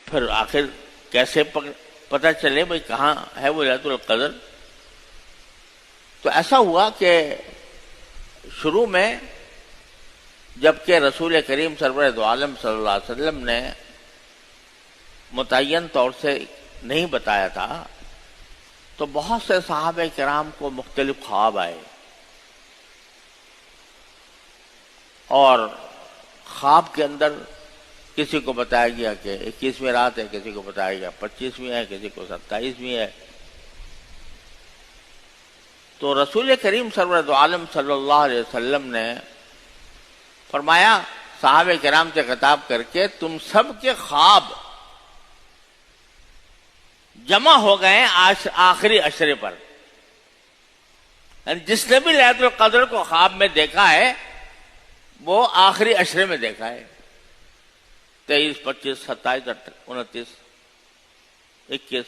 پھر آخر کیسے پتہ چلے بھئی کہاں ہے وہ لیلۃ القدر؟ تو ایسا ہوا کہ شروع میں جبکہ رسول کریم سرور دو عالم صلی اللہ علیہ وسلم نے متعین طور سے نہیں بتایا تھا، تو بہت سے صحابہ کرام کو مختلف خواب آئے، اور خواب کے اندر کسی کو بتایا گیا کہ 21ویں رات ہے، کسی کو بتایا گیا 25ویں ہے، کسی کو 27ویں ہے۔ تو رسول کریم سرور دو عالم صلی اللہ علیہ وسلم نے فرمایا صحابہ کرام سے خطاب کر کے، تم سب کے خواب جمع ہو گئے آخری عشرے پر، جس نے بھی لیلۃ القدر کو خواب میں دیکھا ہے وہ آخری عشرے میں دیکھا ہے، 23، 25، 27، 29، 21۔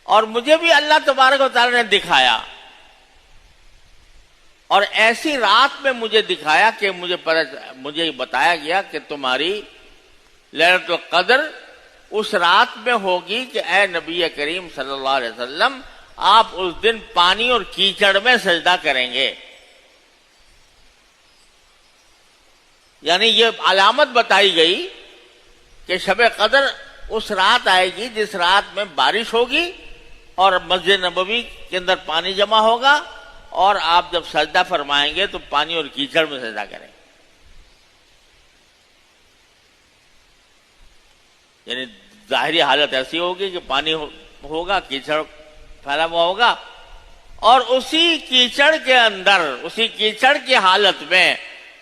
اور مجھے بھی اللہ تبارک و تعالی نے دکھایا، اور ایسی رات میں مجھے دکھایا کہ مجھے بتایا گیا کہ تمہاری لیلۃ القدر اس رات میں ہوگی کہ اے نبی کریم صلی اللہ علیہ وسلم آپ اس دن پانی اور کیچڑ میں سجدہ کریں گے۔ یعنی یہ علامت بتائی گئی کہ شب قدر اس رات آئے گی جس رات میں بارش ہوگی اور مسجد نبوی کے اندر پانی جمع ہوگا، اور آپ جب سجدہ فرمائیں گے تو پانی اور کیچڑ میں سجدہ کریں۔ یعنی ظاہری حالت ایسی ہوگی کہ پانی ہوگا، کیچڑ پھیلا ہوا ہوگا، اور اسی کیچڑ کے اندر، اسی کیچڑ کی حالت میں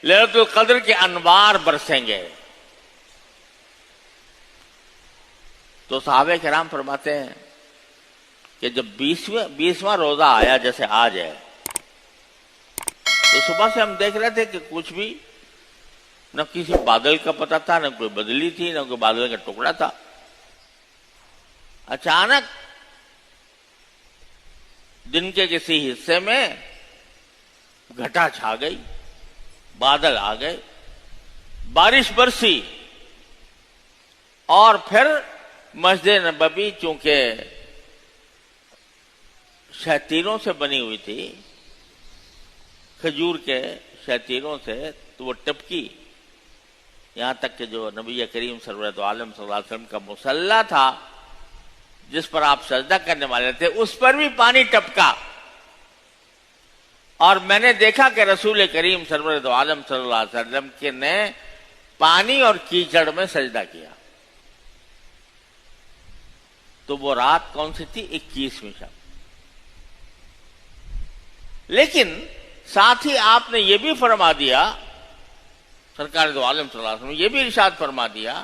لیلۃ القدر کے انوار برسیں گے۔ تو صحابہ کرام فرماتے ہیں کہ جب 20واں روزہ آیا جیسے آج ہے، تو صبح سے ہم دیکھ رہے تھے کہ کچھ بھی نہ کسی بادل کا پتہ تھا، نہ کوئی بدلی تھی، نہ کوئی بادل کا ٹکڑا تھا۔ اچانک دن کے کسی حصے میں گھٹا چھا گئی، بادل آ گئے، بارش برسی، اور پھر مسجد نبوی چونکہ شتیروں سے بنی ہوئی تھی، کھجور کے شتیروں سے، تو وہ ٹپکی، یہاں تک کہ جو نبی کریم سرور دو عالم صلی اللہ علیہ وسلم کا مصلی تھا جس پر آپ سجدہ کرنے والے تھے، اس پر بھی پانی ٹپکا۔ اور میں نے دیکھا کہ رسول کریم سرور دو عالم صلی اللہ علیہ وسلم کے نے پانی اور کیچڑ میں سجدہ کیا۔ تو وہ رات کون سی تھی؟ 21ویں شب۔ لیکن ساتھ ہی آپ نے یہ بھی فرما دیا، سرکار دو عالم صلی اللہ علیہ وسلم یہ بھی ارشاد فرما دیا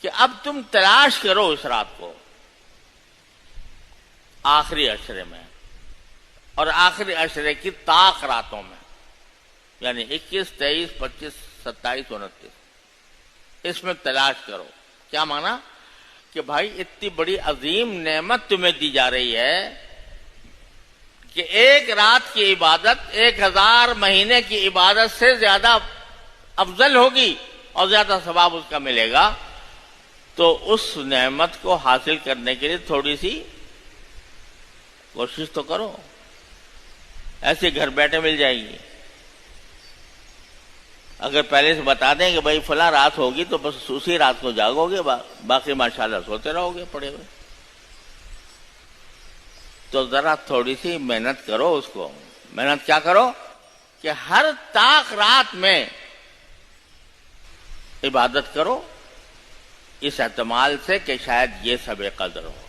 کہ اب تم تلاش کرو اس رات کو آخری عشرے میں، اور آخری عشرے کی طاق راتوں میں، یعنی 21، 23، 25، 27، 29، اس میں تلاش کرو۔ کیا مانا؟ کہ بھائی اتنی بڑی عظیم نعمت تمہیں دی جا رہی ہے کہ ایک رات کی عبادت 1000 مہینے کی عبادت سے زیادہ افضل ہوگی اور زیادہ ثواب اس کا ملے گا۔ تو اس نعمت کو حاصل کرنے کے لیے تھوڑی سی کوشش تو کرو، ایسے گھر بیٹھے مل جائے گی۔ اگر پہلے سے بتا دیں کہ بھائی فلاں رات ہوگی تو بس اسی رات کو جاگو گے، باقی ماشاءاللہ سوتے رہو گے پڑے ہوئے۔ تو ذرا تھوڑی سی محنت کرو، اس کو محنت کیا کرو کہ ہر طاق رات میں عبادت کرو، اس احتمال سے کہ شاید یہ شب قدر ہو۔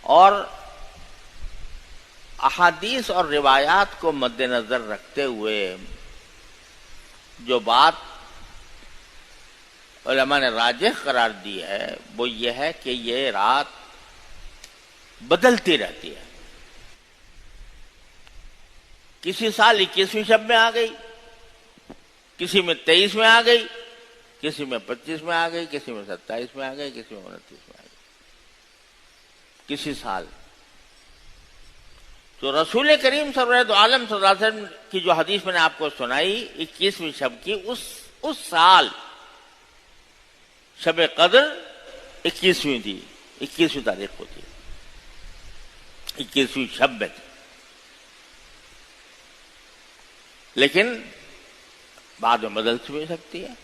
اور احادیث اور روایات کو مد نظر رکھتے ہوئے جو بات علماء نے راجح قرار دی ہے وہ یہ ہے کہ یہ رات بدلتی رہتی ہے۔ کسی سال 21ویں شب میں آ گئی، کسی میں 23 میں آ گئی، کسی میں 25 میں آ گئی، کسی میں 27 میں آ گئی، کسی میں 29 میں آ گئی۔ کسی سال تو رسول کریم صلی اللہ علیہ وسلم کی جو حدیث میں نے آپ کو سنائی 21ویں شب کی، اس سال شب قدر 21ویں تھی، 21ویں تاریخ کو تھی، 21ویں شب میں تھی، لیکن بعد میں بدل بھی سکتی ہے۔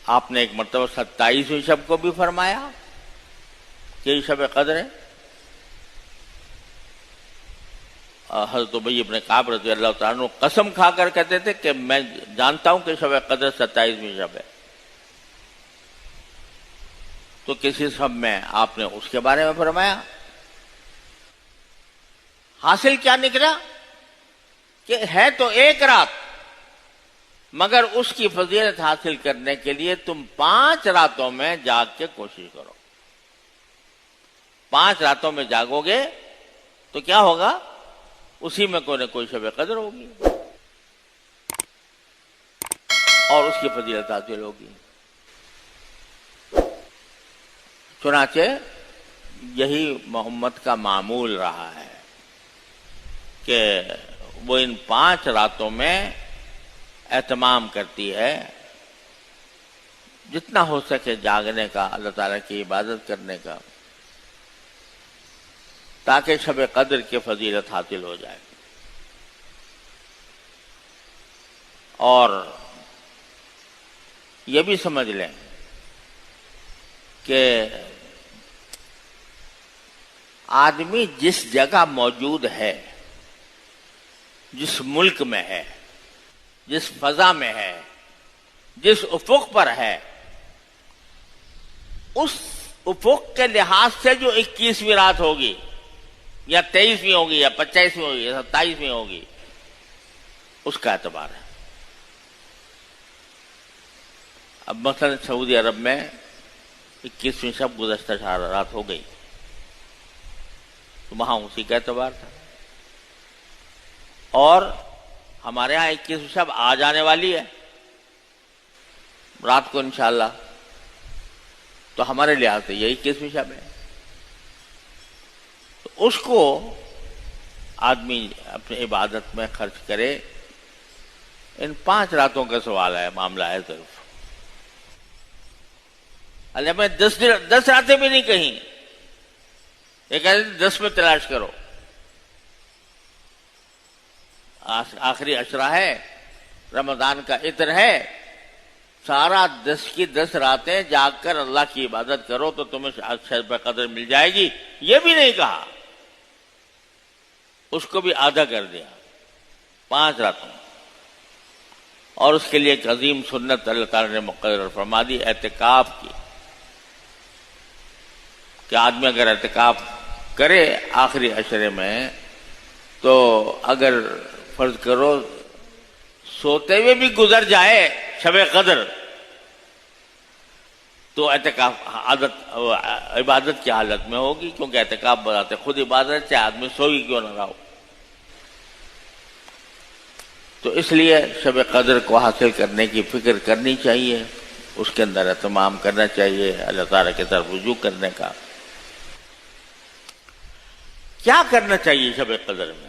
آپ نے ایک مرتبہ 27ویں شب کو بھی فرمایا کہ یہ شب قدر ہے۔ حضرت ابی بن کعب رضی اللہ تعالیٰ عنہ قسم کھا کر کہتے تھے کہ میں جانتا ہوں کہ شب قدر 27ویں شب ہے۔ تو کسی شب میں آپ نے اس کے بارے میں فرمایا، حاصل کیا نکلا کہ ہے تو ایک رات، مگر اس کی فضیلت حاصل کرنے کے لیے تم 5 راتوں میں جاگ کے کوشش کرو۔ 5 راتوں میں جاگو گے تو کیا ہوگا؟ اسی میں کوئی نہ کوئی شب قدر ہوگی اور اس کی فضیلت حاصل ہوگی۔ چنانچہ یہی محمد کا معمول رہا ہے کہ وہ ان 5 راتوں میں اہتمام کرتی ہے، جتنا ہو سکے جاگنے کا، اللہ تعالیٰ کی عبادت کرنے کا، تاکہ شب قدر کی فضیلت حاصل ہو جائے۔ اور یہ بھی سمجھ لیں کہ آدمی جس جگہ موجود ہے، جس ملک میں ہے، جس فضا میں ہے، جس افق پر ہے، اس افق کے لحاظ سے جو 21ویں رات ہوگی یا 23ویں ہوگی یا 25ویں ہوگی یا 27ویں ہوگی، اس کا اعتبار ہے۔ اب مثلا سعودی عرب میں 21ویں شب گزشتہ رات ہو گئی تو وہاں اسی کا اعتبار تھا، اور ہمارے ہاں 21ویں شب آ جانے والی ہے رات کو انشاءاللہ، تو ہمارے لحاظ سے یہ 21ویں شب ہے۔ تو اس کو آدمی اپنی عبادت میں خرچ کرے۔ ان 5 راتوں کا سوال ہے، معاملہ ہے صرف۔ اللہ میں 10 راتیں بھی نہیں کہیں، یہ کہتے ہیں 10 میں تلاش کرو۔ آخری عشرہ ہے، رمضان کا عطر ہے، سارا 10 کی 10 راتیں جاگ کر اللہ کی عبادت کرو تو تمہیں شب قدر مل جائے گی۔ یہ بھی نہیں کہا، اس کو بھی آدھا کر دیا، 5 راتوں، اور اس کے لیے ایک عظیم سنت اللہ تعالی نے مقرر فرما دی، اعتکاف کی، کہ آدمی اگر اعتکاف کرے آخری عشرے میں تو اگر فرض کرو سوتے ہوئے بھی گزر جائے شب قدر تو اعتکاف عبادت کی حالت میں ہوگی، کیونکہ اعتکاف بذات خود عبادت، چاہے آدمی سوئی کیوں نہ رہا ہو۔ تو اس لیے شب قدر کو حاصل کرنے کی فکر کرنی چاہیے، اس کے اندر اہتمام کرنا چاہیے، اللہ تعالیٰ کی طرف رجوع کرنے کا۔ کیا کرنا چاہیے شب قدر میں؟